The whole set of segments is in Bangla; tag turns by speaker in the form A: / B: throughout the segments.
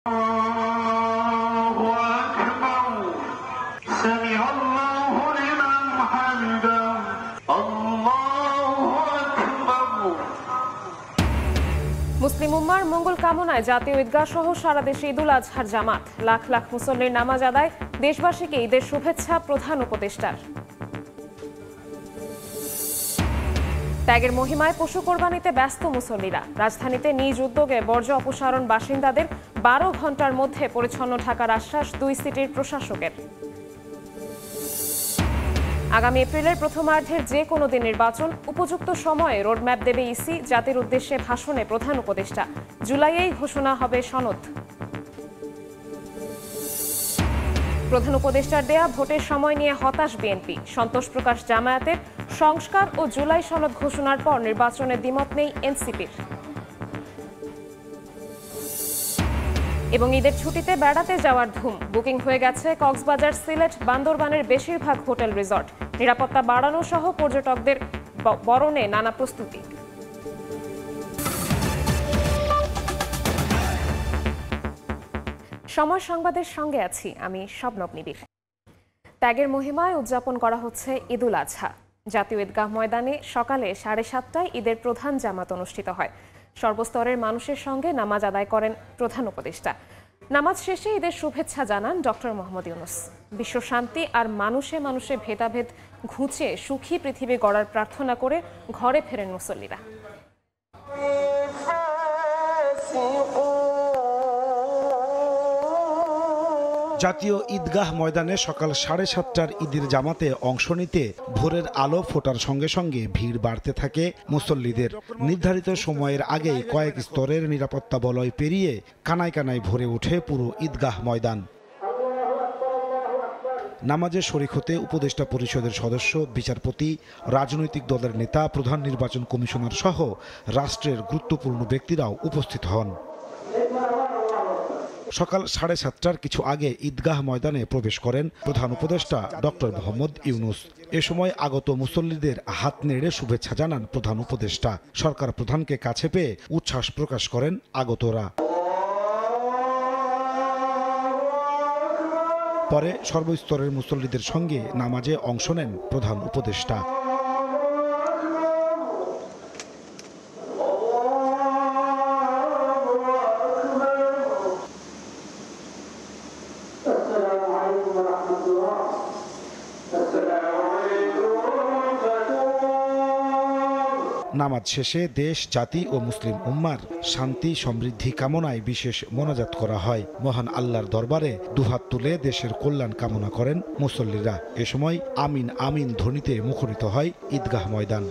A: মুসলিম উম্মার মঙ্গল কামনায় জাতীয় ঈদগাহ সহ সারা দেশে ঈদুল আজহার জামাত। লাখ লাখ মুসল্লির নামাজ আদায়। দেশবাসীকে ঈদের শুভেচ্ছা প্রধান উপদেষ্টার। ত্যাগের মহিমায় পশু কোরবানিতে ব্যস্ত মুসল্লিরা। রাজধানীতে নিজ উদ্যোগে বর্জ্য অপসারণ বাসিন্দাদের 12 ঘন্টার মধ্যে পরিচ্ছন্ন ঢাকার আশ্বাস 2 সিটির প্রশাসকের। আগামী এপ্রিলের প্রথমার্ধের যে কোনো দিন নির্বাচন, উপযুক্ত সময়ে রোডম্যাপ দেবে ইসি। জাতির উদ্দেশ্যে ভাষণে প্রধান উপদেষ্টা। জুলাইয়েই ঘোষণা হবে সনদ। প্রধান উপদেষ্টার দেয়া ভোটের সময় নিয়ে হতাশ বিএনপি। সন্তোষ প্রকাশ জামায়াতের। সংস্কার ও জুলাই সনদ ঘোষণার পর নির্বাচনে দ্বিমত নেই এনসিপির। এবং ঈদের ছুটিতে বেড়াতে যাওয়ার ধুম। বুকিং হয়ে গেছে কক্সবাজার, সিলেট, বান্দরবানের বেশিরভাগ হোটেল রিসর্ট। নিরাপত্তা বাড়ানো সহ পর্যটকদের বরণে নানা প্রস্তুতি। সময় সংবাদের সঙ্গে আছি আমি শবনব নিবিড়। ত্যাগের মহিমায় উদযাপন করা হচ্ছে ঈদুল আজহা। জাতীয় ঈদগাহ ময়দানে সকালে 7:30টায় ঈদের প্রধান জামাত অনুষ্ঠিত হয়। সর্বস্তরের মানুষের সঙ্গে নামাজ আদায় করেন প্রধান উপদেষ্টা। নামাজ শেষে ঈদের শুভেচ্ছা জানান ডক্টর মোহাম্মদ ইউনূস। বিশ্ব শান্তি আর মানুষে মানুষে ভেদাভেদ ঘুচিয়ে সুখী পৃথিবী গড়ার প্রার্থনা করে ঘরে ফেরেন মুসল্লিরা।
B: জাতীয় ঈদগাহ ময়দানে সকাল 7:30টার ঈদের জামাতে অংশ নিতে ভোরের আলো ফোটার সঙ্গে সঙ্গে ভিড় বাড়তে থাকে মুসল্লিদের। নির্ধারিত সময়ের আগেই কয়েক স্তরের নিরাপত্তা বলয় পেরিয়ে কানায় কানায় ভরে ওঠে পুরো ঈদগাহ ময়দান। নামাজে শরীক হতে উপদেষ্টা পরিষদের সদস্য, বিচারপতি, রাজনৈতিক দলের নেতা, প্রধান নির্বাচন কমিশনার সহ রাষ্ট্রের গুরুত্বপূর্ণ ব্যক্তিরাও উপস্থিত হন। সকাল 7:30টার কিছু আগে ঈদগাহ ময়দানে প্রবেশ করেন প্রধান উপদেষ্টা ডক্টর মোহাম্মদ ইউনূস। এ সময় আগত মুসল্লিদের হাত নেড়ে শুভেচ্ছা জানান প্রধান উপদেষ্টা। সরকার প্রধানকে কাছে পেয়ে উচ্ছ্বাস প্রকাশ করেন আগতরা। পরে সর্বস্তরের মুসল্লিদের সঙ্গে নামাজে অংশ নেন প্রধান উপদেষ্টা। নামাজ শেষে দেশ, জাতি ও মুসলিম উম্মার শান্তি সমৃদ্ধি কামনায় বিশেষ মোনাজাত করা হয়। মহান আল্লাহর দরবারে দুহাত তুলে দেশের কল্যাণ কামনা করেন মুসল্লিরা। এ সময় আমিন আমিন ধ্বনিতে মুখরিত হয় ঈদগাহ ময়দান।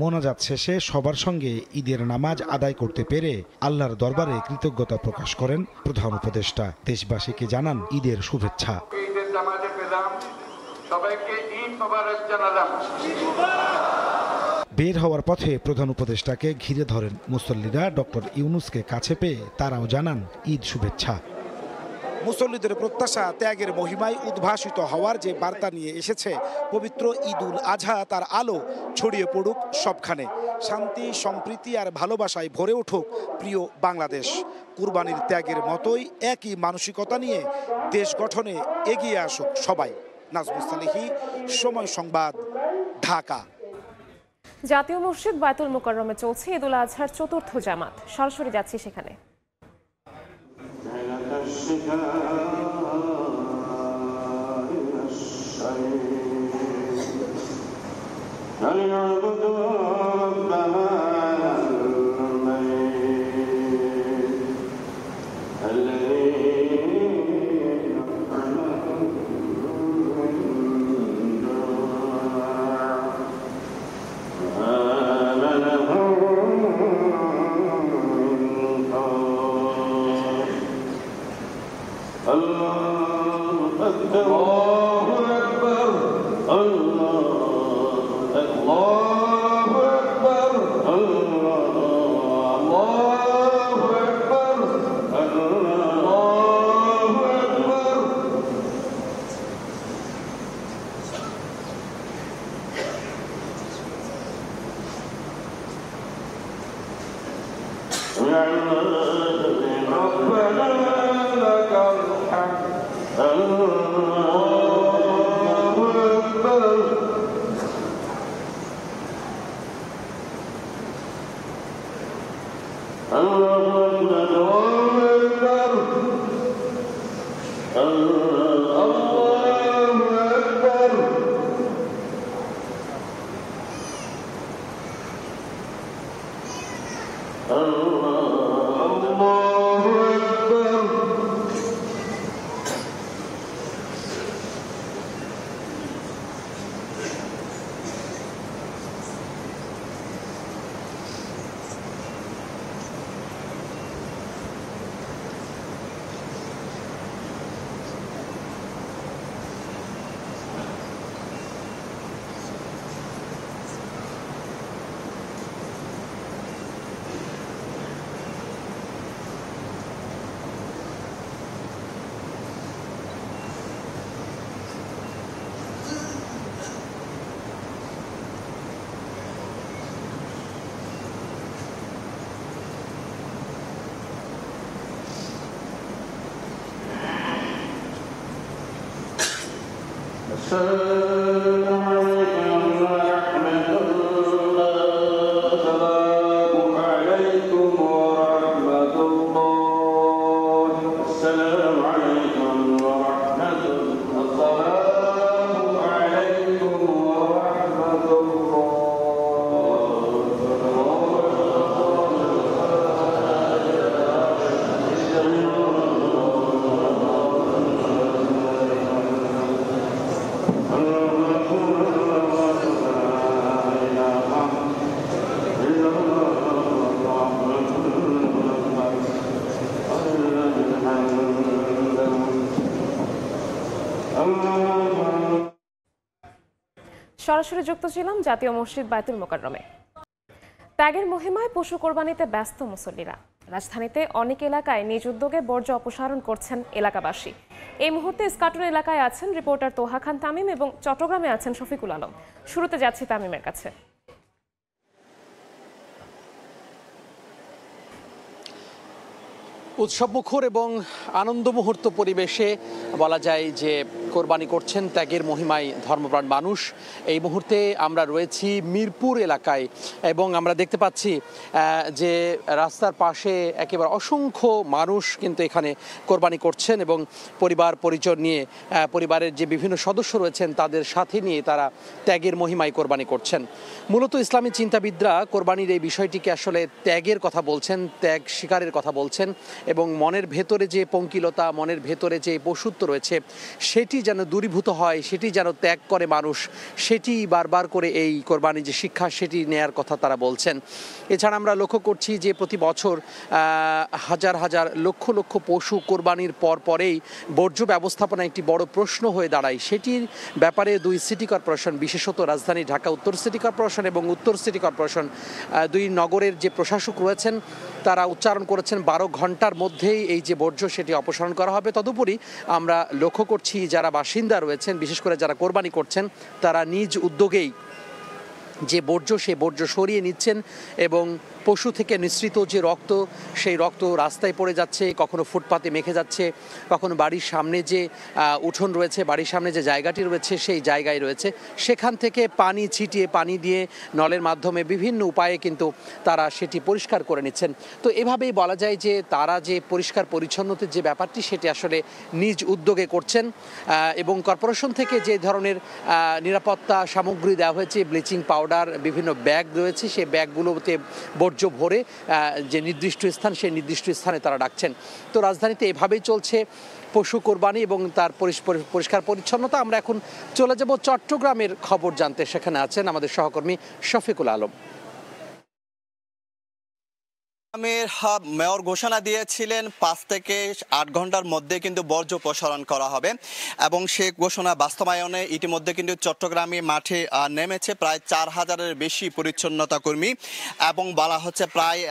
B: মোনাজাত শেষে সবার সঙ্গে ঈদের নামাজ আদায় করতে পেরে আল্লাহর দরবারে কৃতজ্ঞতা প্রকাশ করেন প্রধান উপদেষ্টা। দেশবাসীকে জানান ঈদের শুভেচ্ছা। বের হওয়ার পথে প্রধান উপদেষ্টাকে ঘিরে ধরেন মুসল্লিরা। ডক্টর ইউনূসকে কাছে পেয়ে তারাও জানান ঈদ শুভেচ্ছা। মুসল্লিদের প্রত্যাশা ত্যাগের মহিমায় উদ্ভাসিত হওয়ার যে বার্তা নিয়ে এসেছে পবিত্র ঈদুল আজহা, তার আলো ছড়িয়ে পড়ুক সবখানে। শান্তি, সম্প্রীতি আর ভালোবাসায় ভরে উঠুক প্রিয় বাংলাদেশ। কুরবানির ত্যাগের মতোই একই মানসিকতা নিয়ে দেশ গঠনে এগিয়ে আসুক সবাই। নাজমুস সালেহী, সময় সংবাদ, ঢাকা।
A: জাতীয় মসজিদ বায়তুল মুকাররমে চলছে ঈদুল আজহার চতুর্থ জামাত। সরাসরি যাচ্ছি সেখানে। সরাসরি যুক্ত ছিলাম জাতীয় মসজিদ বায়তুল মোকাররমে। ত্যাগের মহিমায় পশু কোরবানিতে ব্যস্ত মুসল্লিরা। রাজধানীতে অনেক এলাকায় নিজ উদ্যোগে বর্জ্য অপসারণ করছেন এলাকাবাসী। এই মুহূর্তে ইস্কাটন এলাকায় আছেন রিপোর্টার তোহা খান তামিম এবং চট্টগ্রামে আছেন শফিকুল আলম। শুরুতে যাচ্ছি তামিমের কাছে।
C: উৎসবমুখর এবং আনন্দ মুহূর্ত পরিবেশে বলা যায় যে কোরবানি করছেন ত্যাগের মহিমায় ধর্মপ্রাণ মানুষ। এই মুহূর্তে আমরা রয়েছি মিরপুর এলাকায় এবং আমরা দেখতে পাচ্ছি যে রাস্তার পাশে একেবারে অসংখ্য মানুষ কিন্তু এখানে কোরবানি করছেন এবং পরিবার পরিজন নিয়ে পরিবারের যে বিভিন্ন সদস্য রয়েছেন তাদের সাথে নিয়ে তারা ত্যাগের মহিমায় কোরবানি করছেন। মূলত ইসলামী চিন্তাবিদরা কোরবানির এই বিষয়টিকে আসলে ত্যাগের কথা বলছেন, ত্যাগ স্বীকারের কথা বলছেন এবং মনের ভেতরে যে পঙ্কিলতা, মনের ভেতরে যে পশুত্ব রয়েছে সেটি যেন দূরীভূত হয়, সেটি যেন ত্যাগ করে মানুষ, সেটি বারবার করে এই কোরবানির যে শিক্ষা সেটি নেয়ার কথা তারা বলছেন। এছাড়া আমরা লক্ষ্য করছি যে প্রতি বছর হাজার হাজার লক্ষ লক্ষ পশু কোরবানির পরেই বর্জ্য ব্যবস্থাপনা একটি বড় প্রশ্ন হয়ে দাঁড়ায়। সেটির ব্যাপারে দুই সিটি কর্পোরেশন, বিশেষত রাজধানী ঢাকা উত্তর সিটি কর্পোরেশন এবং উত্তর সিটি কর্পোরেশন, দুই নগরের যে প্রশাসক রয়েছেন তারা উচ্চারণ করেছেন 12 ঘন্টার মধ্যেই এই যে বর্জ্য সেটি অপসারণ করা হবে। তদুপরি আমরা লক্ষ্য করছি যারা বাসিন্দা রয়েছেন, বিশেষ করে যারা কোরবানি করছেন, তারা নিজ উদ্যোগেই যে বর্জ্য সেই বর্জ্য সরিয়ে নিচ্ছেন এবং পশু থেকে নিঃসৃত যে রক্ত সেই রক্ত রাস্তায় পড়ে যাচ্ছে, কখনো ফুটপাতে মেখে যাচ্ছে, কখনো বাড়ির সামনে যে উঠোন রয়েছে, বাড়ির সামনে যে জায়গাটি রয়েছে সেই জায়গায় রয়েছে, সেখান থেকে পানি ছিটিয়ে পানি দিয়ে নলের মাধ্যমে বিভিন্ন উপায়ে কিন্তু তারা সেটি পরিষ্কার করে নিচ্ছেন। তো এভাবেই বলা যায় যে তারা যে পরিষ্কার পরিচ্ছন্নতার যে ব্যাপারটি সেটি আসলে নিজ উদ্যোগে করছেন এবং কর্পোরেশন থেকে যে ধরনের নিরাপত্তা সামগ্রী দেওয়া হয়েছে, ব্লিচিং পাউডার, বিভিন্ন ব্যাগ রয়েছে, সেই ব্যাগগুলোতে বর্জ্য ভরে যে নির্দিষ্ট স্থান সেই নির্দিষ্ট স্থানে তারা ডাকছেন। তো রাজধানীতে এভাবেই চলছে পশু কোরবানি এবং তার পরিষ্কার পরিচ্ছন্নতা। আমরা এখন চলে যাব চট্টগ্রামের খবর জানতে, সেখানে আছেন আমাদের সহকর্মী শফিকুল আলম।
D: মেয়র ঘোষণা দিয়েছিলেন 5 থেকে 8 ঘন্টার মধ্যে কিন্তু বর্জ্য অপসারণ করা হবে এবং সেই ঘোষণা বাস্তবায়নে ইতিমধ্যে কিন্তু চট্টগ্রামে মাঠে নেমেছে প্রায় 4000-এর বেশি পরিচ্ছন্নতা কর্মী এবং বলা হচ্ছে প্রায়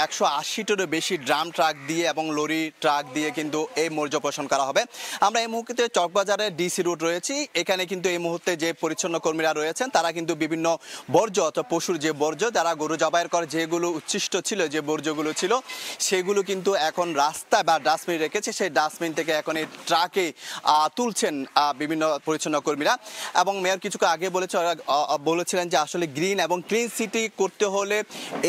D: 180-টিরও বেশি ড্রাম ট্রাক দিয়ে এবং লরি ট্রাক দিয়ে কিন্তু এই বর্জ্য অপসারণ করা হবে। আমরা এই মুহূর্তে চকবাজারের ডিসি রোড রয়েছি, এখানে কিন্তু এই মুহূর্তে যে পরিচ্ছন্ন কর্মীরা রয়েছেন তারা কিন্তু বিভিন্ন বর্জ্য অর্থাৎ পশুর যে বর্জ্য, যারা গরু জবাইয়ের করে যেগুলো উচ্ছিষ্ট ছিল, যে বর্জ্য বর্জ্যগুলো ছিল সেগুলো কিন্তু এখন রাস্তা বা ডাস্টবিন রেখেছে, সেই ডাস্টবিন থেকে এখন এই ট্রাকে তুলছেন বিভিন্ন পরিচ্ছন্ন কর্মীরা। এবং মেয়র কিছুক্ষণ আগে বলেছিলেন যে আসলে গ্রিন এবং ক্লিন সিটি করতে হলে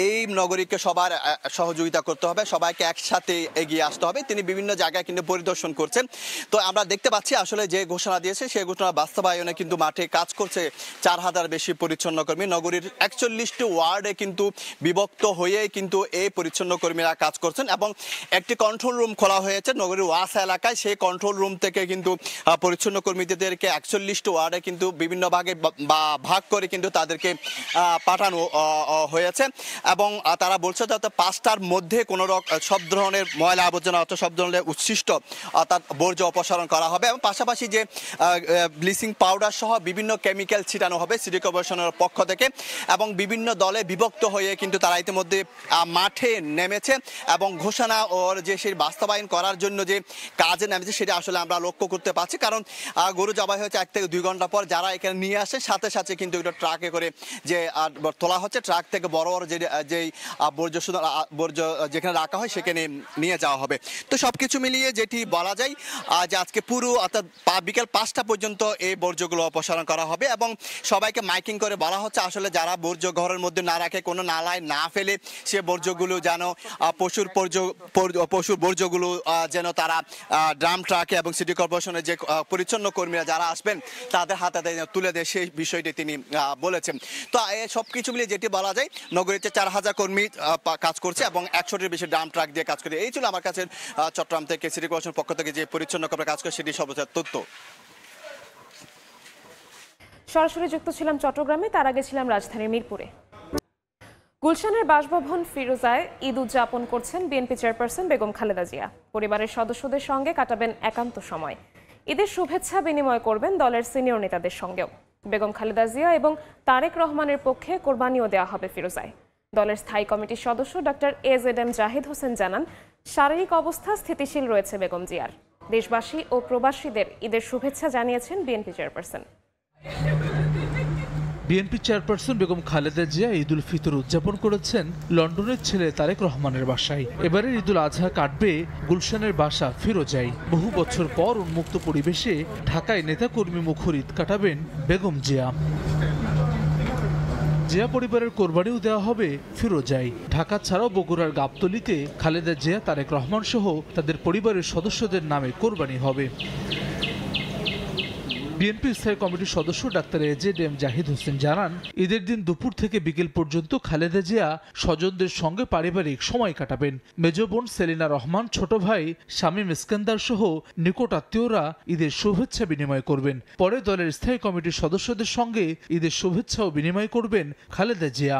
D: এই নগরীকে সবার সহযোগিতা করতে হবে, সবাইকে একসাথে এগিয়ে আসতে হবে। তিনি বিভিন্ন জায়গায় কিন্তু পরিদর্শন করছেন। তো আমরা দেখতে পাচ্ছি আসলে যে ঘোষণা দিয়েছে সেই ঘোষণা বাস্তবায়নে কিন্তু মাঠে কাজ করছে 4000 বেশি পরিচ্ছন্ন কর্মী। নগরীর 41টি ওয়ার্ডে কিন্তু বিভক্ত হয়ে কিন্তু এই পরিচ্ছন্ন কর্মীরা কাজ করছেন এবং একটি কন্ট্রোল রুম খোলা হয়েছে নগরীর ওয়াসা এলাকায়। সেই কন্ট্রোল রুম থেকে কিন্তু পরিচ্ছন্ন কর্মীদেরকে 41টি ওয়ার্ডে কিন্তু বিভিন্ন ভাগে বা ভাগ করে কিন্তু তাদেরকে পাঠানো হয়েছে এবং তারা বলছে যাতে 5টার মধ্যে কোনো সব ধরনের ময়লা আবর্জনা অর্থাৎ সব ধরনের উচ্ছিষ্ট অর্থাৎ বর্জ্য অপসারণ করা হবে এবং পাশাপাশি যে ব্লিচিং পাউডার সহ বিভিন্ন কেমিক্যাল ছিটানো হবে সিটি কর্পোরেশনের পক্ষ থেকে এবং বিভিন্ন দলে বিভক্ত হয়ে কিন্তু তারা ইতিমধ্যে মাঠে নেমেছে এবং ঘোষণা ওর যে সেই বাস্তবায়ন করার জন্য যে কাজে নেমেছে সেটা আসলে আমরা লক্ষ্য করতে পারছি। কারণ গরু জবাই হয়েছে 1 থেকে 2 ঘন্টা পর, যারা এখানে নিয়ে আসে সাথে সাথে কিন্তু এটা ট্রাকে করে যে তোলা হচ্ছে, ট্রাক থেকে বড় বড় যেই বর্জ্য যেখানে রাখা হয় সেখানে নিয়ে যাওয়া হবে। তো সবকিছু মিলিয়ে যেটি বলা যায় যে আজকে পুরো অর্থাৎ বিকেল 5টা পর্যন্ত এই বর্জ্যগুলো অপসারণ করা হবে এবং সবাইকে মাইকিং করে বলা হচ্ছে আসলে যারা বর্জ্য ঘরের মধ্যে না রাখে, কোনো নালায় না ফেলে সে বর্জ্যগুলো যেন পশুর বর্জ্যগুলো যেন তারা ড্রাম ট্রাকে এবং সিটি কর্পোরেশনের যে পরিচ্ছন্ন কর্মীরা যারা আসবেন তাদের হাতে তুলে দেয় সেই বিষয়টি তিনি বলেছেন। তো সবকিছু মিলিয়ে যেটি বলা যায় নগরীতে 4000 কর্মী কাজ করছে এবং 100টির বেশি ড্রাম ট্রাক দিয়ে কাজ করে। এই ছিল আমার কাছে চট্টগ্রাম থেকে সিটি কর্পোরেশনের পক্ষ থেকে যে পরিচ্ছন্ন কর্মী কাজ করে সেটি সর্বোচ্চ তথ্য।
A: সরাসরি যুক্ত ছিলাম চট্টগ্রামে, তার আগে ছিলাম রাজধানীর মিরপুরে। গুলশানের বাসভবন ফিরোজায় ঈদ উদযাপন করছেন বিএনপি চেয়ারপারসন বেগম খালেদা জিয়া। পরিবারের সদস্যদের সঙ্গে কাটাবেন একান্ত সময়। ঈদের শুভেচ্ছা বিনিময় করবেন দলের সিনিয়র নেতাদের সঙ্গেও। বেগম খালেদা জিয়া এবং তারেক রহমানের পক্ষে কোরবানিও দেওয়া হবে ফিরোজায়। দলের স্থায়ী কমিটির সদস্য ডক্টর AZM জাহিদ হোসেন জানান, শারীরিক অবস্থা স্থিতিশীল রয়েছে বেগম জিয়ার। দেশবাসী ও প্রবাসীদের ঈদের শুভেচ্ছা জানিয়েছেন BNP chairperson.
E: BNP chairperson Begum Khaleda Zia Eid ul Fitr উদযাপন করেছেন লন্ডনের ছেলে তারেক রহমানের বাসায়। এবারের ঈদ উল আজহা কাটবে গুলশানের বাসা ফিরোজায়। বহু বছর পর উন্মুক্ত পরিবেশে ঢাকায় নেতাকর্মী মুখর ঈদ কাটাবেন বেগম জিয়া। জিয়া পরিবারের কোরবানিও দেওয়া হবে ফিরোজায়। ঢাকা ছাড়াও বগুড়ার গাবতলীতে খালেদা জিয়া, তারেক রহমান সহ তাদের পরিবারের সদস্যদের নামে কোরবানি হবে। বিএনপি স্থায়ী কমিটির সদস্য ডাক্তার AZM জাহিদ হোসেন জানান, ঈদের দিন দুপুর থেকে বিকেল পর্যন্ত খালেদা জিয়া স্বজনদের সঙ্গে পারিবারিক সময় কাটাবেন। মেজ বোন সেলিনা রহমান, ছোট ভাই শামীম ইস্কান্দার সহ নিকট আত্মীয়রা ঈদের শুভেচ্ছা বিনিময় করবেন। পরে দলের স্থায়ী কমিটির সদস্যদের সঙ্গে ঈদের শুভেচ্ছাও বিনিময় করবেন খালেদা জিয়া।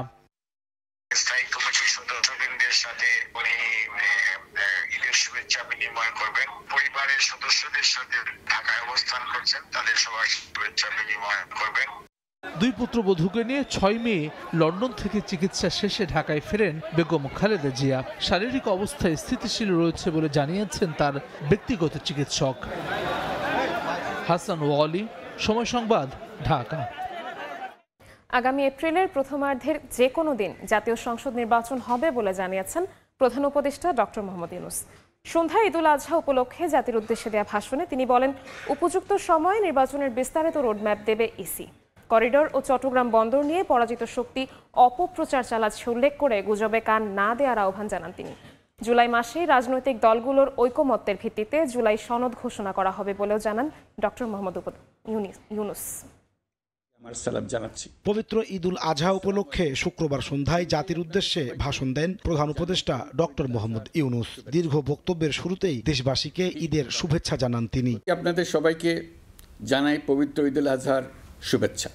F: স্থায়ী কমিটির সদস্যবৃন্দের সাথে উনি ঈদের শুভেচ্ছা বিনিময় করবেন। পরিবারের সদস্যদের সাথে ঢাকায় অবস্থান করছেন, তাদের সবার শুভেচ্ছা বিনিময় করবেন।
E: দুই পুত্রবধূকে নিয়ে 6 মে লন্ডন থেকে চিকিৎসা শেষে ঢাকায় ফেরেন বেগম খালেদা জিয়া। শারীরিক অবস্থায় স্থিতিশীল রয়েছে বলে জানিয়েছেন তার ব্যক্তিগত চিকিৎসক। হাসান ওয়ালি, সময় সংবাদ, ঢাকা।
A: আগামী এপ্রিলের প্রথমার্ধের যে কোনো দিন জাতীয় সংসদ নির্বাচন হবে বলে জানিয়েছেন প্রধান উপদেষ্টা ডক্টর মোহাম্মদ ইউনূস। সন্ধ্যায় ঈদ উল আজহা উপলক্ষে জাতির উদ্দেশ্যে দেওয়া ভাষণে তিনি বলেন, উপযুক্ত সময়ে নির্বাচনের বিস্তারিত রোডম্যাপ দেবে ইসি। করিডোর ও চট্টগ্রাম বন্দর নিয়ে পরাজিত শক্তি অপপ্রচার চালাচ্ছে উল্লেখ করে গুজবে কান না দেওয়ার আহ্বান জানান তিনি। জুলাই মাসেই রাজনৈতিক দলগুলোর ঐকমত্যের ভিত্তিতে জুলাই সনদ ঘোষণা করা হবে বলেও জানান ডক্টর মোহাম্মদ ইউনূস।
B: পবিত্র ঈদ উল আজহা উপলক্ষে শুক্রবার সন্ধ্যায় জাতির উদ্দেশ্যে ভাষণ দেন প্রধান উপদেষ্টা ডক্টর মোহাম্মদ ইউনূস। দীর্ঘ বক্তব্যের শুরুতেই দেশবাসীকে ঈদের শুভেচ্ছা জানান তিনি।
G: আপনাদের সবাইকে জানাই পবিত্র ঈদ উল আজহার শুভেচ্ছা।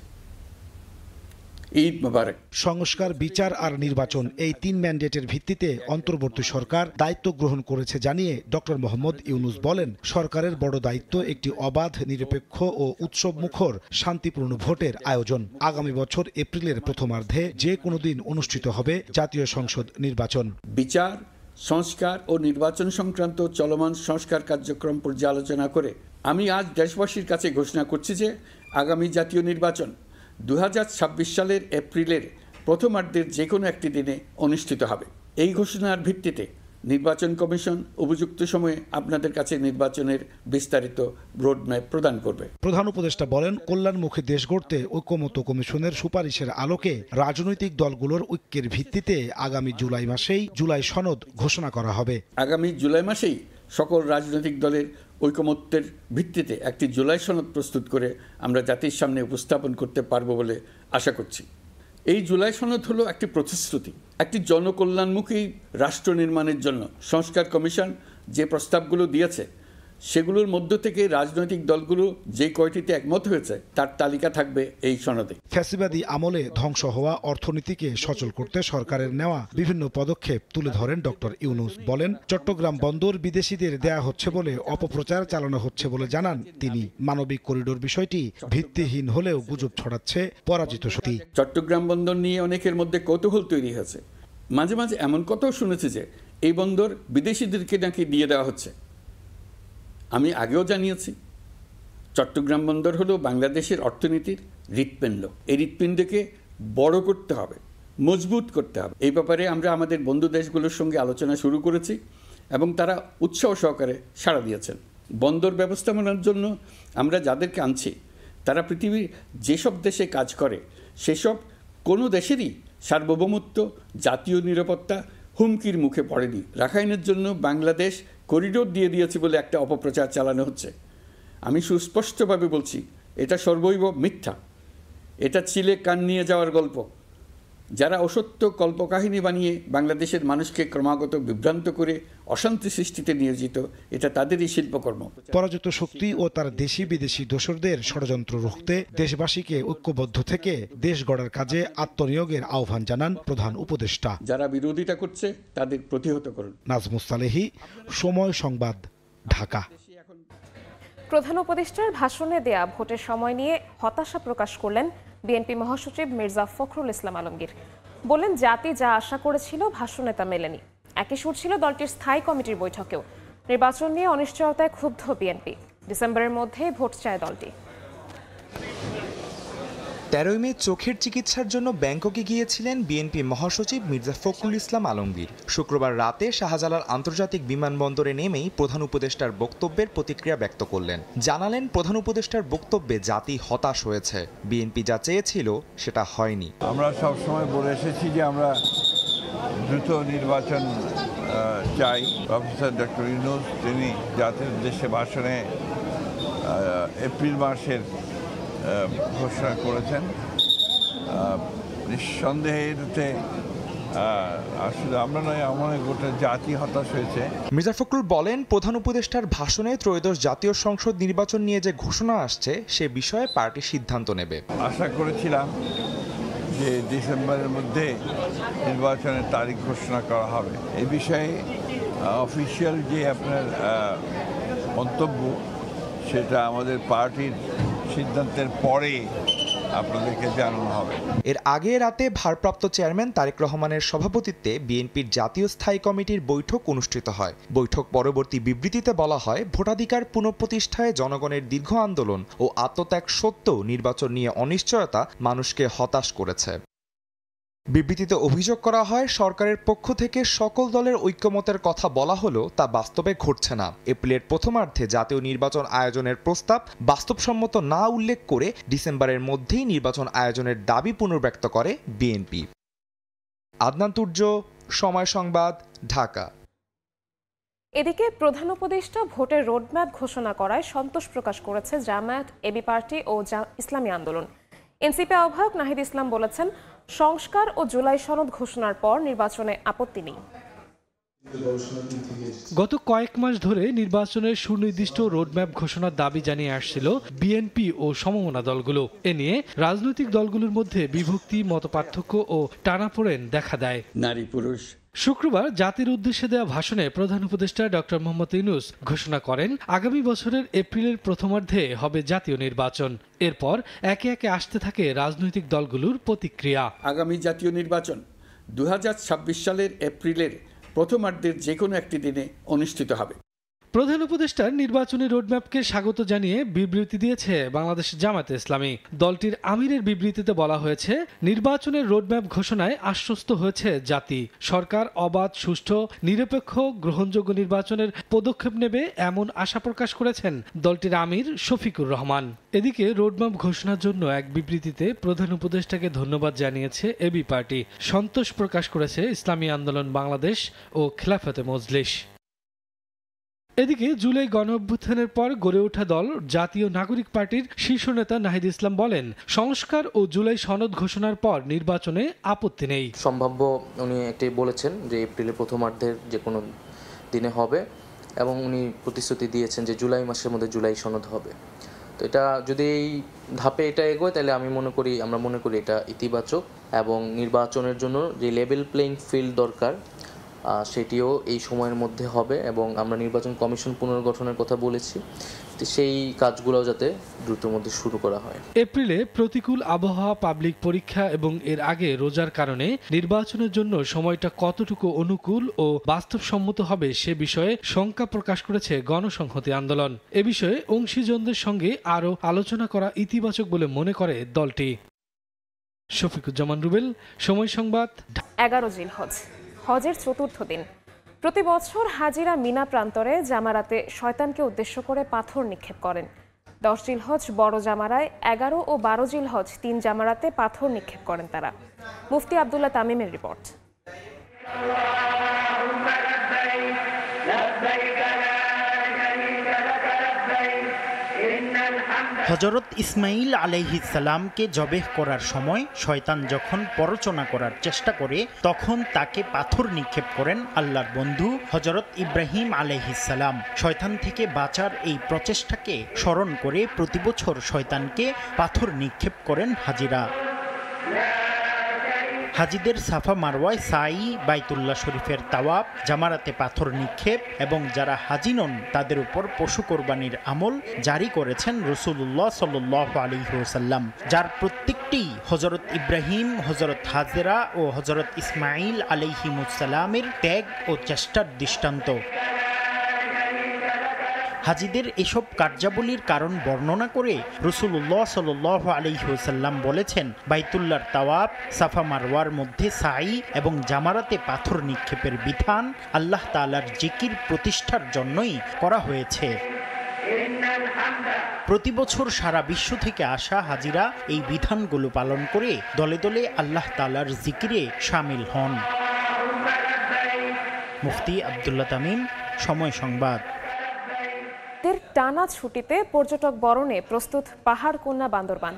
G: ঈদ মোবারক।
B: সংস্কার, বিচার আর নির্বাচন, এই 3 ম্যান্ডেটের ভিত্তিতে অন্তর্বর্তী সরকার দায়িত্ব গ্রহণ করেছে জানিয়ে ডক্টর মোহাম্মদ ইউনূস বলেন, সরকারের বড় দায়িত্ব একটি অবাধ, নিরপেক্ষ ও উৎসবমুখর শান্তিপূর্ণ ভোটের আয়োজন। আগামী বছর এপ্রিলের প্রথমার্ধে যে কোনো দিন অনুষ্ঠিত হবে জাতীয় সংসদ নির্বাচন।
G: বিচার, সংস্কার ও নির্বাচন সংক্রান্ত চলমান সংস্কার কার্যক্রম পর্যালোচনা করে আমি আজ দেশবাসীর কাছে ঘোষণা করছি যে আগামী জাতীয় নির্বাচন 2026 সালের এপ্রিলের প্রথমার্ধের যে কোনো একটি দিনে অনুষ্ঠিত হবে। এই ঘোষণার ভিত্তিতে নির্বাচন কমিশন উপযুক্ত সময়ে আপনাদের কাছে নির্বাচনের বিস্তারিত রোডম্যাপ প্রদান করবে।
B: প্রধান উপদেষ্টা বলেন, কল্যাণমুখী দেশ গড়তে ঐক্যমত্য কমিশনের সুপারিশের আলোকে রাজনৈতিক দলগুলোর ঐক্যের ভিত্তিতে আগামী জুলাই মাসেই জুলাই সনদ ঘোষণা করা হবে।
G: আগামী জুলাই মাসেই সকল রাজনৈতিক দলের ঐকমত্যের ভিত্তিতে একটি জুলাই সনদ প্রস্তুত করে আমরা জাতির সামনে উপস্থাপন করতে পারবো বলে আশা করছি। এই জুলাই সনদ হলো একটি প্রতিশ্রুতি, একটি জনকল্যাণমুখী রাষ্ট্র নির্মাণের জন্য সংস্কার কমিশন যে প্রস্তাবগুলো দিয়েছে সেগুলোর মধ্য থেকে রাজনৈতিক দলগুলো যে কয়টিতে একমত হয়েছে তার তালিকা থাকবে এই সনদে।
B: ফ্যাসিবাদী আমলে ধ্বংস হওয়া অর্থনীতিকে সচল করতে সরকারের নেওয়া বিভিন্ন পদক্ষেপ তুলে ধরেন ডক্টর ইউনূস। বলেন, চট্টগ্রাম বন্দর বিদেশিদের দেয়া হচ্ছে বলে অপপ্রচার চালানো হচ্ছে বলে জানান তিনি। মানবিক করিডোর বিষয়টি ভিত্তিহীন হলেও গুজব ছড়াচ্ছে পরাজিত শক্তি।
G: চট্টগ্রাম বন্দর নিয়ে অনেকের মধ্যে কৌতূহল তৈরি হয়েছে। মাঝে মাঝে এমন কথাও শুনেছি যে এই বন্দর বিদেশিদেরকে নাকি দিয়ে দেওয়া হচ্ছে। আমি আগেও জানিয়েছি, চট্টগ্রাম বন্দর হলো বাংলাদেশের অর্থনীতির হৃৎপিণ্ড। এই হৃৎপিণ্ডকে বড় করতে হবে, মজবুত করতে হবে। এই ব্যাপারে আমরা আমাদের বন্ধু দেশগুলোর সঙ্গে আলোচনা শুরু করেছি এবং তারা উৎসাহ সহকারে সাড়া দিয়েছেন। বন্দর ব্যবস্থাপনার জন্য আমরা যাদেরকে আনছি তারা পৃথিবীর যেসব দেশে কাজ করে সেসব কোনো দেশেরই সার্বভৌমত্ব, জাতীয় নিরাপত্তা হুমকির মুখে পড়েনি। রাখাইনের জন্য বাংলাদেশ করিডোর দিয়ে দিয়েছে বলে একটা অপপ্রচার চালানো হচ্ছে। আমি সুস্পষ্টভাবে বলছি, এটা সর্বৈব মিথ্যা। এটা চিলে কান নিয়ে যাওয়ার গল্প। যারা অসত্য কল্পকাহিনী বানিয়ে বাংলাদেশের মানুষকে ক্রমাগত বিভ্রান্ত করে অশান্তি সৃষ্টিতে নিয়োজিত, এটা তাদেরই শিল্পকর্ম।
B: পরাজিত শক্তি ও তার দেশি বিদেশি দোসরদের ষড়যন্ত্র রুখতে দেশবাসীকে ঐক্যবদ্ধ থেকে দেশ গড়ার কাজে আত্মনিয়োগের আহ্বান জানান প্রধান উপদেষ্টা।
G: যারা বিরোধিতা করছে তাদের প্রতিহত করুন।
B: নাজমুস সালেহী, সময় সংবাদ, ঢাকা।
A: প্রধান উপদেষ্টার ভাষণে দেয়া ভোটের সময় নিয়ে হতাশা প্রকাশ করলেন বিএনপি মহাসচিব মির্জা ফখরুল ইসলাম আলমগীর। বললেন, জাতি যা আশা করেছিল ভাষণে তা মেলেনি। একই সুর ছিল দলটির স্থায়ী কমিটির বৈঠকেও। নির্বাচন নিয়ে অনিশ্চয়তায় ক্ষুব্ধ বিএনপি। ডিসেম্বরের মধ্যে ভোট চায় দলটি।
H: ১৩ মে চোখের চিকিৎসার জন্য ব্যাংককে গিয়েছিলেন বিএনপি মহাসচিব মির্জা ফখরুল ইসলাম আলমগীর। শুক্রবার রাতে শাহজালাল আন্তর্জাতিক বিমানবন্দরে নেমেই প্রধান উপদেষ্টার বক্তব্যের প্রতিক্রিয়া ব্যক্ত করলেন। জানালেন, প্রধান উপদেষ্টার বক্তব্যে জাতি হতাশ হয়েছে। বিএনপি যা চেয়েছিল সেটা হয়নি।
I: আমরা সবসময় বলে এসেছি যে আমরা দ্রুত নির্বাচন চাই। প্রফেসর ডক্টর ইউনূস তিনি জাতির উদ্দেশ্যে ভাষণে এপ্রিল মাসের ঘোষণা করেছেন। নিঃসন্দেহে এতে আসলে আমরা নয়, আমার গোটা জাতি হতাশ হয়েছে।
H: মির্জা ফখরুল বলেন, প্রধান উপদেষ্টার ভাষণে ত্রয়োদশ জাতীয় সংসদ নির্বাচন নিয়ে যে ঘোষণা আসছে সে বিষয়ে পার্টি সিদ্ধান্ত নেবে।
I: আশা করেছিলাম যে ডিসেম্বরের মধ্যে নির্বাচনের তারিখ ঘোষণা করা হবে। এই বিষয়ে অফিসিয়াল যে আপনার মন্তব্য সেটা আমাদের পার্টির সিদ্ধান্তের পরে আপনাদেরকে জানানো হবে।
H: এর আগে রাতে ভারপ্রাপ্ত চেয়ারম্যান তারেক রহমানের সভাপতিত্বে বিএনপির জাতীয় স্থায়ী কমিটির বৈঠক অনুষ্ঠিত হয়। বৈঠক পরবর্তী বিবৃতিতে বলা হয়, ভোটাধিকার পুনঃপ্রতিষ্ঠায় জনগণের দীর্ঘ আন্দোলন ও আত্মত্যাগ সত্ত্বেও নির্বাচন নিয়ে অনিশ্চয়তা মানুষকে হতাশ করেছে। বিবৃতিতে অভিযোগ করা হয়, সরকারের পক্ষ থেকে সকল দলের ঐক্যমতের কথা বলা হলেও তা বাস্তবে ঘটছে না। এপ্রিলের প্রথমার্ধে জাতীয় নির্বাচন আয়োজনের প্রস্তাব বাস্তবসম্মত না উল্লেখ করে ডিসেম্বরের মধ্যেই নির্বাচন আয়োজনের দাবি পুনর্ব্যক্ত করে বিএনপি। আদনান তুর্য, সময় সংবাদ, ঢাকা।
A: এদিকে প্রধান উপদেষ্টা ভোটের রোডম্যাপ ঘোষণা করায় সন্তোষ প্রকাশ করেছে জামায়াত, এবি পার্টি ও ইসলামী আন্দোলন। এনসিপি আহ্বায়ক নাহিদ ইসলাম বলেছেন, সংস্কার ও জুলাই সনদ ঘোষণার পর নির্বাচনে আপত্তি নেই।
J: গত কয়েক মাস ধরে নির্বাচনের সুনির্দিষ্ট রোডম্যাপ ঘোষণার দাবি জানিয়ে আসছিল বিএনপি ও সমমনা দলগুলো। এ নিয়ে রাজনৈতিক দলগুলোর মধ্যে বিভক্তি, মতপার্থক্য ও টানাপোড়েন দেখা দেয়।
G: নারী পুরুষ।
J: শুক্রবার জাতির উদ্দেশ্যে দেওয়া ভাষণে প্রধান উপদেষ্টা ডক্টর মোহাম্মদ ইউনূস ঘোষণা করেন, আগামী বছরের এপ্রিলের প্রথমার্ধে হবে জাতীয় নির্বাচন। এরপর একে একে আসতে থাকে রাজনৈতিক দলগুলোর প্রতিক্রিয়া।
G: আগামী জাতীয় নির্বাচন 2026 সালের এপ্রিলের প্রথমার্ধের যে কোনো একটি দিনে অনুষ্ঠিত হবে।
J: প্রধান উপদেষ্টার নির্বাচনী রোডম্যাপকে স্বাগত জানিয়ে বিবৃতি দিয়েছে বাংলাদেশ জামায়াতে ইসলামী। দলটির আমিরের বিবৃতিতে বলা হয়েছে, নির্বাচনের রোডম্যাপ ঘোষণায় আশ্বস্ত হয়েছে জাতি। সরকার অবাধ, সুষ্ঠু, নিরপেক্ষ, গ্রহণযোগ্য নির্বাচনের পদক্ষেপ নেবে এমন আশা প্রকাশ করেছেন দলটির আমির শফিকুর রহমান। এদিকে রোডম্যাপ ঘোষণার জন্য এক বিবৃতিতে প্রধান উপদেষ্টাকে ধন্যবাদ জানিয়েছে এবি পার্টি। সন্তোষ প্রকাশ করেছে ইসলামী আন্দোলন বাংলাদেশ ও খেলাফতে মজলিস। এদিকে জুলাই গণঅভ্যুত্থানের পর গড়ে ওঠা দল জাতীয় নাগরিক পার্টির শীর্ষ নেতা নাহিদ ইসলাম বলেন, সংস্কার ও জুলাই সনদ ঘোষণার পর নির্বাচনে আপত্তি নেই।
K: সম্ভাব্য উনি একটি বলেছেন যে এপ্রিলের প্রথমার্ধের যে কোনো দিনে হবে, এবং উনি প্রতিশ্রুতি দিয়েছেন যে জুলাই মাসের মধ্যে জুলাই সনদ হবে। তো এটা যদি এই ধাপে এটা এগোয় তাহলে আমরা মনে করি এটা ইতিবাচক, এবং নির্বাচনের জন্য যে লেভেল প্লেইং ফিল্ড দরকার সেটিও এই সময়ের মধ্যে হবে, এবং আমরা নির্বাচন কমিশন পুনর্গঠনের কথা বলেছি, সেই কাজগুলো যাতে দ্রুতের মধ্যে শুরু করা হয়।
J: এপ্রিলে প্রতিকূল আবহাওয়া, পাবলিক পরীক্ষা এবং এর আগে রোজার কারণে নির্বাচনের জন্য সময়টা কতটুকু অনুকূল ও বাস্তবসম্মত হবে সে বিষয়ে শঙ্কা প্রকাশ করেছে গণসংহতি আন্দোলন। এ বিষয়ে অংশীজনদের সঙ্গে আরও আলোচনা করা ইতিবাচক বলে মনে করে দলটি। শফিকুজ্জামান রুবেল, সময় সংবাদ।
A: 11 জিলহজ, হজের চতুর্থ দিন। প্রতি বছর হাজিরা মিনা প্রান্তরে জামারাতে শয়তানকে উদ্দেশ্য করে পাথর নিক্ষেপ করেন। 10 জিলহজ বড় জামারায়, 11 ও 12 জিলহজ 3 জামারাতে পাথর নিক্ষেপ করেন তারা। মুফতি আব্দুল্লাহ তামিমের রিপোর্ট।
L: হযরত ইসমাইল আলাইহিস সালামকে জবেহ করার সময় শয়তান যখন প্ররোচনা করার চেষ্টা করে, তখন তাকে পাথর নিক্ষেপ করেন আল্লাহর বন্ধু হযরত ইব্রাহিম আলাইহিস সালাম। শয়তান থেকে বাঁচার এই প্রচেষ্টাকে স্মরণ করে প্রতি বছর শয়তানকে পাথর নিক্ষেপ করেন হাজিরা। হাজিদের সাফা মারওয়ায় সাই, বাইতুল্লাহ শরীফের তাওয়াব, জামারাতে পাথর নিক্ষেপ এবং যারা হাজি নন তাদের উপর পশু কোরবানির আমল জারি করেছেন রাসূলুল্লাহ সাল্লাল্লাহু আলাইহি ওয়াসাল্লাম, যার প্রত্যেকটি হযরত ইব্রাহিম, হযরত হাজেরা ও হযরত ইসমাইল আলাইহিমুস সালামের ত্যাগ ও চেষ্টার দৃষ্টান্ত। হাজিদের এসব কার্যাবলীর কারণ বর্ণনা করে রাসূলুল্লাহ সাল্লাল্লাহু আলাইহি ওয়াসাল্লাম বলেছেন, বাইতুল্লাহর তাওয়াব, সাফা মারওয়ার মধ্যে সাই এবং জামারাতে পাথর নিক্ষেপের বিধান আল্লাহ তাআলার জিকির প্রতিষ্ঠার জন্যই করা হয়েছে। প্রতি বছর সারা বিশ্ব থেকে আসা হাজিরা এই বিধানগুলো পালন করে দলে দলে আল্লাহ তাআলার জিকিরে শামিল হন। মুফতি আব্দুল্লাহ তামিম, সময় সংবাদ।
A: টানা ছুটিতে পর্যটক বরণে প্রস্তুত পাহাড়কন্যা বান্দরবান।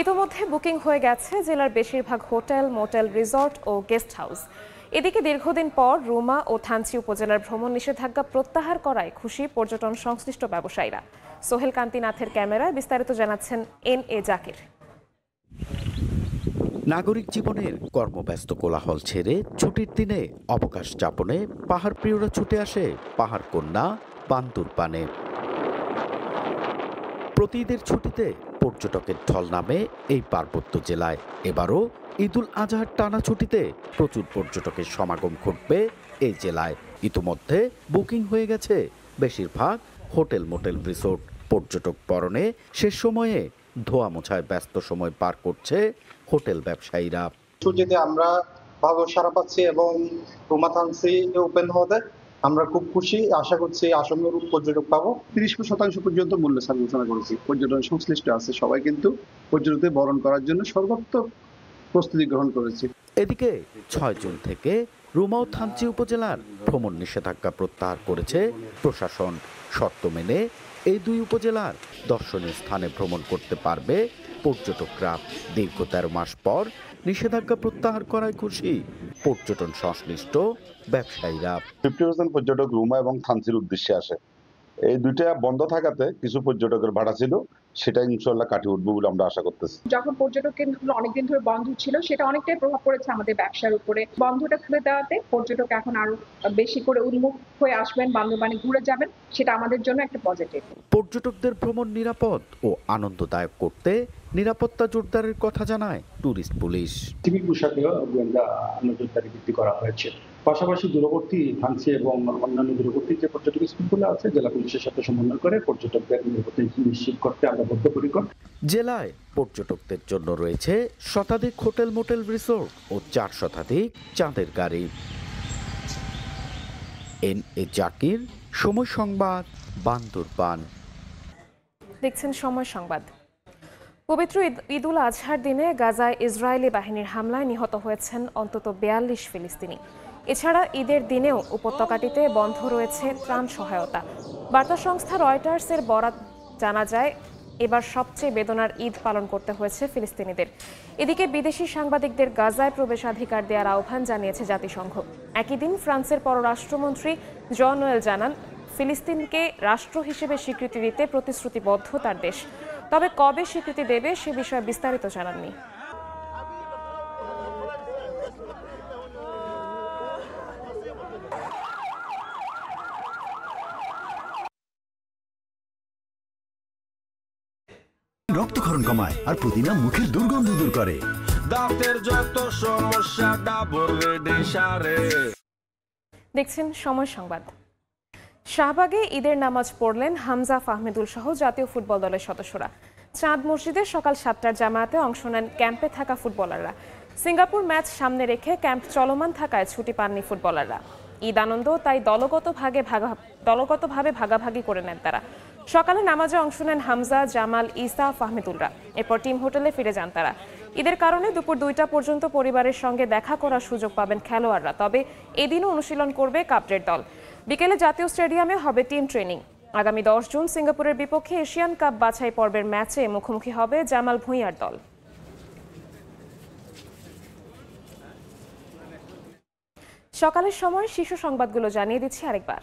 A: ইতোমধ্যে বুকিং হয়ে গেছে জেলার বেশিরভাগ হোটেল, মোটেল, রিসর্ট ও গেস্ট হাউস। এদিকে দীর্ঘদিন পর রুমা ও থানচি উপজেলার ভ্রমণ নিষেধাজ্ঞা প্রত্যাহার করায় খুশি পর্যটন সংশ্লিষ্ট ব্যবসায়ীরা। সোহেল কান্তিনাথের ক্যামেরায় বিস্তারিত জানাচ্ছেন NA জাকির।
M: নাগরিক জীবনের কর্মব্যস্ত কোলাহল ছেড়ে ছুটির দিনে অবকাশ যাপনে পাহাড় প্রিয়রা ছুটে আসে পাহাড়কন্যা বান্দরবানে। প্রতি ঈদের ছুটিতে পর্যটকের ঢল নামে এই পার্বত্য জেলায়। এবারও ঈদুল আজহার টানা ছুটিতে প্রচুর পর্যটকের সমাগম ঘটবে এই জেলায়। ইতিমধ্যে বুকিং হয়ে গেছে বেশিরভাগ হোটেল, মোটেল, রিসোর্ট। পর্যটক পরনে শেষ সময়ে ধোয়া মোছায় ব্যস্ত সময় পার করছে হোটেল ব্যবসায়ীরা।
N: ছুটিতে আমরা ভালো সাড়া পাচ্ছি এবং রুমা থানচি ওপেন হতে আমরা খুব খুশি। আশা করছি আসন্ন পর্যটক পাবো।
O: 30% পর্যন্ত মূল্য ছাড় ঘোষণা করেছি। পর্যটন সংশ্লিষ্ট আছে সবাই কিন্তু পর্যটকদের বরণ করার জন্য সর্বাত্মক প্রস্তুতি গ্রহণ করেছে।
M: এদিকে 6 জুন থেকে রুমা ও থানচি উপজেলার ভ্রমণ নিষেধাজ্ঞা প্রত্যাহার করেছে প্রশাসন। শর্ত মেনে এই দুই উপজেলার দর্শনীয় স্থানে ভ্রমণ করতে পারবে পর্যটকরা। দীর্ঘ 13 মাস পর নিষেধাজ্ঞা প্রত্যাহার করায় খুশি পর্যটন সংশ্লিষ্ট ব্যবসায়ীরা।
P: 50% পর্যটক রুমা এবং থানচির উদ্দেশ্যে আসে। এই দুইটা বন্ধ থাকাতে কিছু পর্যটকের ভাড়া ছিল, সেটা ইনশাআল্লাহ কাটিয়ে উঠবে বলে আমরা আশা করতেছি।
Q: যখন পর্যটক কেন্দ্রগুলো অনেকদিন ধরে বন্ধ ছিল, সেটা অনেকটাই প্রভাব পড়েছে আমাদের ব্যবসার উপরে। বন্ধটা খুলে দেওয়াতে পর্যটক এখন আরো বেশি করে উন্মুখ হয়ে আসবেন, বান্দরবানে ঘুরে যাবেন, সেটা আমাদের জন্য একটা পজিটিভ।
M: পর্যটকদের ভ্রমণ নিরাপদ ও আনন্দদায়ক করতে নিরাপত্তা জোরদারের কথা জানায় ট্যুরিস্ট পুলিশ।
O: সিভিল পোশাকেও গোয়েন্দা নজরদারি বৃদ্ধি করা হয়েছে। পাশাপাশি দূরবর্তী ধানসি এবং অন্যান্য দূরবর্তী যে পর্যটক স্পটগুলো আছে জেলা পুলিশের সাথে সমন্বয় করে পর্যটকদের নিরাপত্তা নিশ্চিত করতে আমরা বদ্ধপরিকর।
M: জেলায় পর্যটকদের জন্য রয়েছে শতাধিক হোটেল মোটেল রিসোর্ট ও 4 শতাধিক চাঁদের গাড়ি। এন.এ. জাকির, সময় সংবাদ, বান্দরবান।
A: দেখছেন সময় সংবাদ। পবিত্র ঈদুল আজহার দিনে গাজায় ইসরায়েলি বাহিনীর হামলায় নিহত হয়েছেন অন্তত 42 ফিলিস্তিনি। এছাড়া ঈদের দিনেও উপত্যকাটিতে বন্ধ রয়েছে ত্রাণ সহায়তা। বার্তা সংস্থা রয়টার্সের বরাত জানা যায় এবার সবচেয়ে বেদনার ঈদ পালন করতে হয়েছে ফিলিস্তিনিদের। এদিকে বিদেশি সাংবাদিকদের গাজায় প্রবেশাধিকার দেওয়ার আহ্বান জানিয়েছে জাতিসংঘ। একই দিন ফ্রান্সের পররাষ্ট্রমন্ত্রী জন নোয়েল জানান ফিলিস্তিনকে রাষ্ট্র হিসেবে স্বীকৃতি দিতে প্রতিশ্রুতিবদ্ধ তার দেশ, তবে কবে স্বীকৃতি দেবে সে বিষয়ে বিস্তারিত জানাননি।
R: রক্তক্ষরণ কমায় আর প্রতিনা মুখের দুর্গন্ধ দূর করে।
S: দাঁতের যত সমস্যা ডাবর রেডি সারে।
A: দেখছেন সময় সংবাদ। শাহবাগে ঈদের নামাজ পড়লেন হামজা ফাহমিদুল সহ জাতীয় ফুটবল দলের সদস্যরা। চাঁদ মসজিদে সকাল 7টার জামায়াতে অংশ নেন ক্যাম্পে থাকা ফুটবলাররা। সিঙ্গাপুর ম্যাচ সামনে রেখে ক্যাম্প চলমান থাকায় ছুটি পাননি ফুটবলাররা। ঈদ আনন্দ তাই দলগতভাবে ভাগাভাগি করে নেন তারা। সকালে নামাজে অংশ নেন হামজা, জামাল, ইসা, ফাহমিদুলরা। এরপর টিম হোটেলে ফিরে যান তারা। ঈদের কারণে দুপুর 2টা পর্যন্ত পরিবারের সঙ্গে দেখা করার সুযোগ পাবেন খেলোয়াড়রা। তবে এদিনও অনুশীলন করবে কাপড়ের দল। বিকেলে জাতীয় স্টেডিয়ামে হবে টিম ট্রেনিং। আগামী 10 জুন সিঙ্গাপুরের বিপক্ষে এশিয়ান কাপ বাছাই পর্বের ম্যাচে মুখোমুখি হবে জামাল ভুঁইয়ার দল। সকালের সময় শিশু সংবাদগুলো জানিয়ে দিচ্ছি আরেকবার।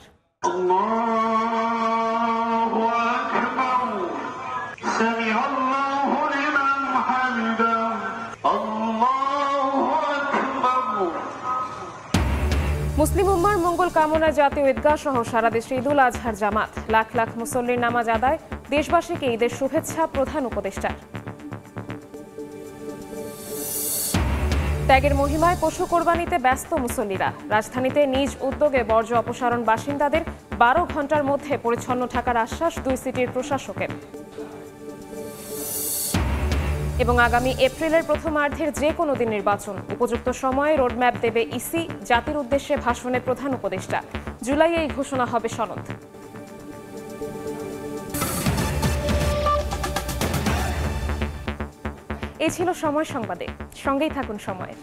A: মুসলিম উম্মার মঙ্গল কামনায় জাতীয় ঈদগাহ সহ সারা দেশে ঈদুল আজহার জামাত। লাখ লাখ মুসল্লির নামাজ আদায়। দেশবাসীকে ঈদের শুভেচ্ছা প্রধান উপদেষ্টার। ত্যাগের মহিমায় পশু কোরবানিতে ব্যস্ত মুসল্লিরা। রাজধানীতে নিজ উদ্যোগে বর্জ্য অপসারণ বাসিন্দাদের 12 ঘন্টার মধ্যে পরিচ্ছন্ন থাকার আশ্বাস 2 সিটির প্রশাসকের। এবং আগামী এপ্রিলের প্রথমার্ধের যে কোনো দিন নির্বাচন, উপযুক্ত সময়ে রোডম্যাপ দেবে ইসি। জাতির উদ্দেশ্যে ভাষণে প্রধান উপদেষ্টা। জুলাইয়ে এই ঘোষণা হবে সনদ। এই ছিল সময় সংবাদে। সঙ্গেই থাকুন সময়ের।